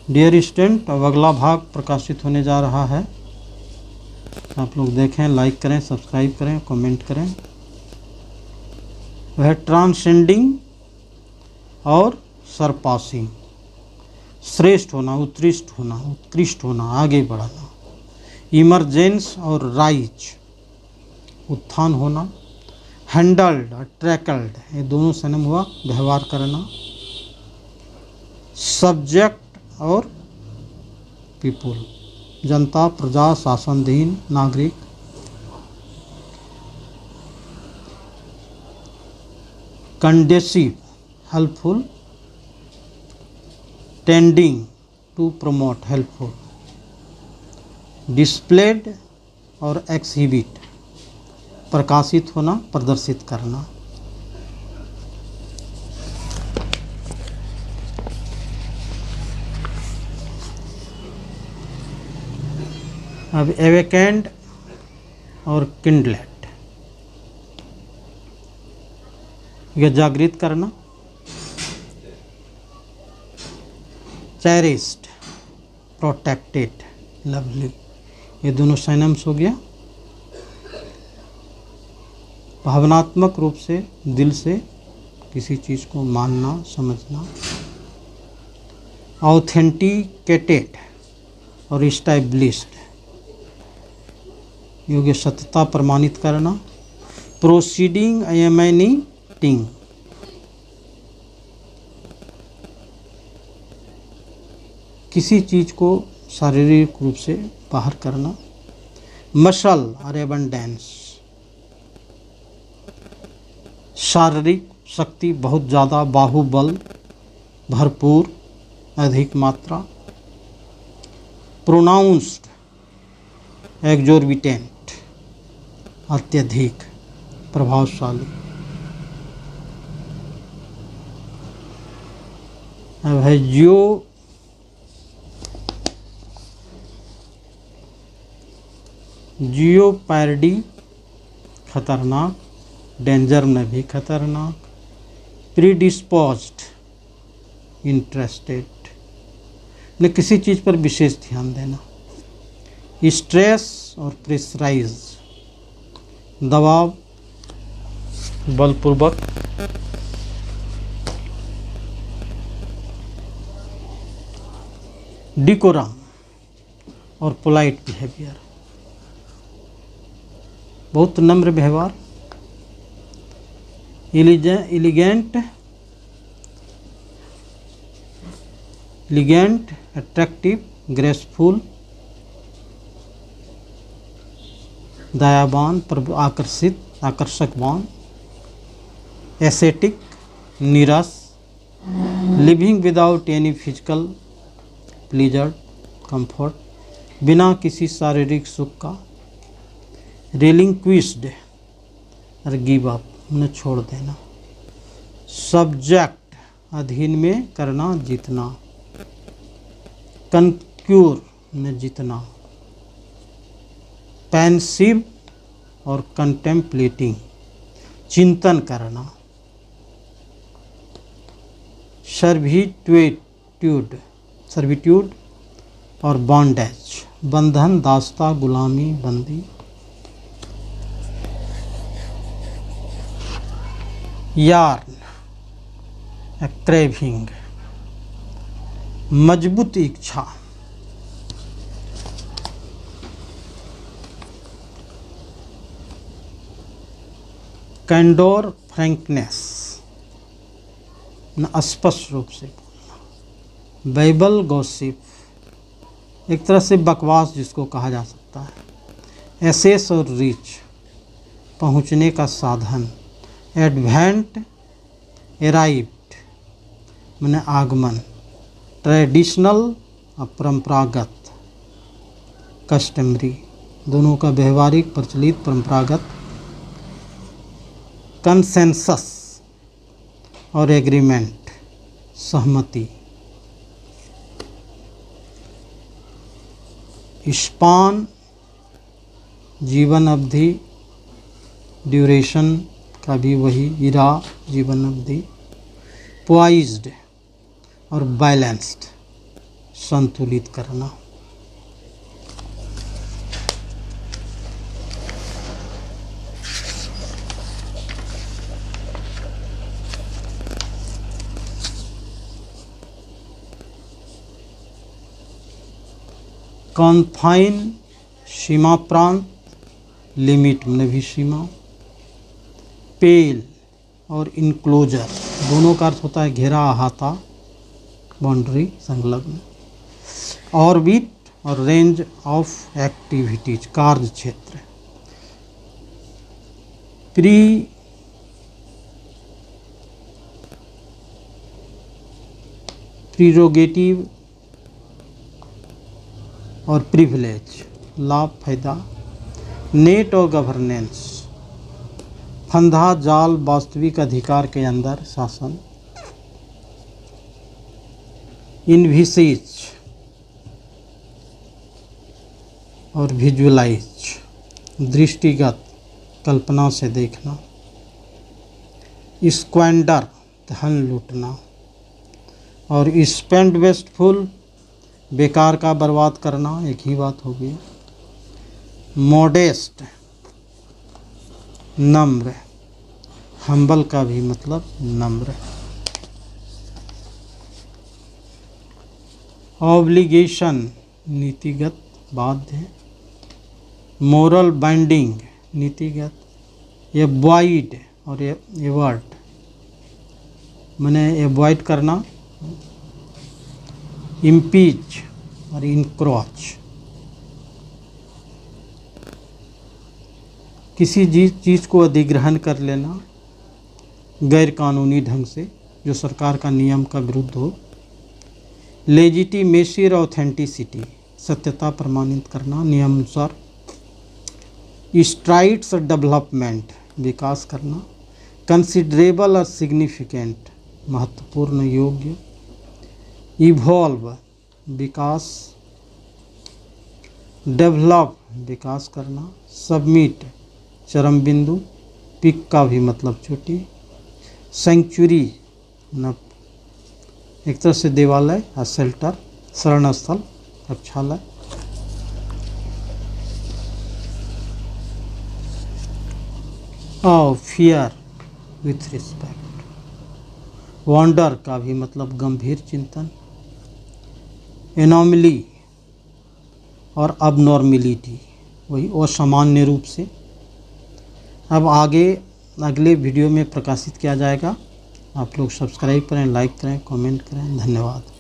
Dear student, अब अगला भाग प्रकाशित होने जा रहा है। आप लोग देखें, लाइक करें, सब्सक्राइब करें, कमेंट करें। वह ट्रांसेंडिंग और सरपासिंग, श्रेष्ठ होना, उत्कृष्ट होना, आगे बढ़ना। इमरजेंस और राइज, उत्थान होना। हैंडल्ड और ट्रैकल्ड, ये दोनों सिनोनिम हुआ, व्यवहार करना। सब्जेक्ट और पीपुल, जनता, प्रजा, शासनाधीन, नागरिक। Conducive, helpful. Tending to promote, helpful. Displayed और एक्सिबिट, प्रकाशित होना, प्रदर्शित करना। अब एवेकेंड और किंडलेट, यह जागृत करना। चेरिस्ड, प्रोटेक्टेड, लवली, ये दोनों सिनोनिम्स हो गया। भावनात्मक रूप से, दिल से किसी चीज़ को मानना, समझना। ऑथेंटिकेटेड और इस्टैब्लिश्ड, योग्य, सत्यता, प्रमाणित करना। प्रोसीडिंग, एमेनिटिंग, किसी चीज़ को शारीरिक रूप से बाहर करना। मसल और एबंडेंस, शारीरिक शक्ति, बहुत ज़्यादा, बाहुबल, भरपूर, अधिक मात्रा। प्रोनाउंस्ड, एक्सोर्बिटेंट, अत्यधिक, प्रभावशाली। अब है जियोपैर्डी, खतरनाक, डेंजर में भी खतरनाक। प्रीडिस्पोज्ड, इंटरेस्टेड, ने किसी चीज़ पर विशेष ध्यान देना। स्ट्रेस और प्रेशराइज, दबाव, बलपूर्वक। डिकोरम और पोलाइट बिहेवियर, बहुत नम्र व्यवहार। एलिगेंट, अट्रैक्टिव, ग्रेसफुल, दयावान, आकर्षकवान। एसेटिक, नीरस। Living without any physical pleasure, comfort, बिना किसी शारीरिक सुख का। रेलिंक्विस्ड और गिव अप, उन्हें छोड़ देना। सब्जेक्ट, अधीन में करना, जीतना। कंक्यूर, में जीतना। पैंसिव और कंटेम्पलेटिंग, चिंतन करना। सर्विट्यूड और बॉन्डेज, बंधन, दासता, गुलामी, बंदी। यार्न, क्रेविंग, मजबूत इच्छा। कैंडोर, फ्रैंकनेस, स्पष्ट रूप से बोलना। बाइबल गॉसिप, एक तरह से बकवास जिसको कहा जा सकता है। एसेस और रीच, पहुंचने का साधन। एडवेंट, अराइव्ड, माने आगमन। ट्रेडिशनल, परंपरागत। कस्टमरी, दोनों का व्यवहारिक, प्रचलित, परंपरागत। कंसेंसस और एग्रीमेंट, सहमति। स्पान, जीवन अवधि, ड्यूरेशन का भी वही, इरा, जीवन अवधि। पोइज्ड और बैलेंस्ड, संतुलित करना। कॉन्फाइन सीमा प्रांत, लिमिट में भी सीमा। पेल और इनक्लोजर दोनों का अर्थ होता है घेरा, अहाता, बाउंड्री, संलग्न। ऑर्बिट और रेंज ऑफ एक्टिविटीज, कार्य क्षेत्र। प्रीरोगेटिव और प्रिविलेज, लाभ, फायदा। नेट और गवर्नेंस, फंदा, जाल, वास्तविक अधिकार के अंदर शासन। इनविसिज और विजुअलाइज, दृष्टिगत, कल्पना से देखना। स्क्वेंडर, धन लूटना। और स्पेंड वेस्टफुल, बेकार का बर्बाद करना, एक ही बात हो गई। मॉडेस्ट, नम्र, हम्बल का भी मतलब नम्र। ऑब्लिगेशन, नीतिगत, बाध्य। मोरल बाइंडिंग, नीतिगत। एवॉइड और एवर्ट, माने एवॉइड करना। इम्पीच और इनक्रोच, किसी चीज़ को अधिग्रहण कर लेना गैर कानूनी ढंग से, जो सरकार का नियम का विरुद्ध हो। लेजिटिमेसी और ऑथेंटिसिटी, सत्यता प्रमाणित करना, नियमानुसार। स्ट्राइड्स और डेवलपमेंट, विकास करना। कंसिडरेबल और सिग्निफिकेंट, महत्वपूर्ण, योग्य। इवॉल्व, विकास। डेवलप, विकास करना। सबमिट, चरम बिंदु। पिक का भी मतलब चोटी। सेंचुरी, एक तरह से देवालय और शेल्टर, शरण स्थल, रक्षालय। और फियर विथ रिस्पेक्ट। वॉन्डर का भी मतलब गंभीर चिंतन। एनोमली और अबनॉर्मिलिटी, वही असामान्य रूप से। अब आगे अगले वीडियो में प्रकाशित किया जाएगा। आप लोग सब्सक्राइब करें, लाइक करें, कमेंट करें। धन्यवाद।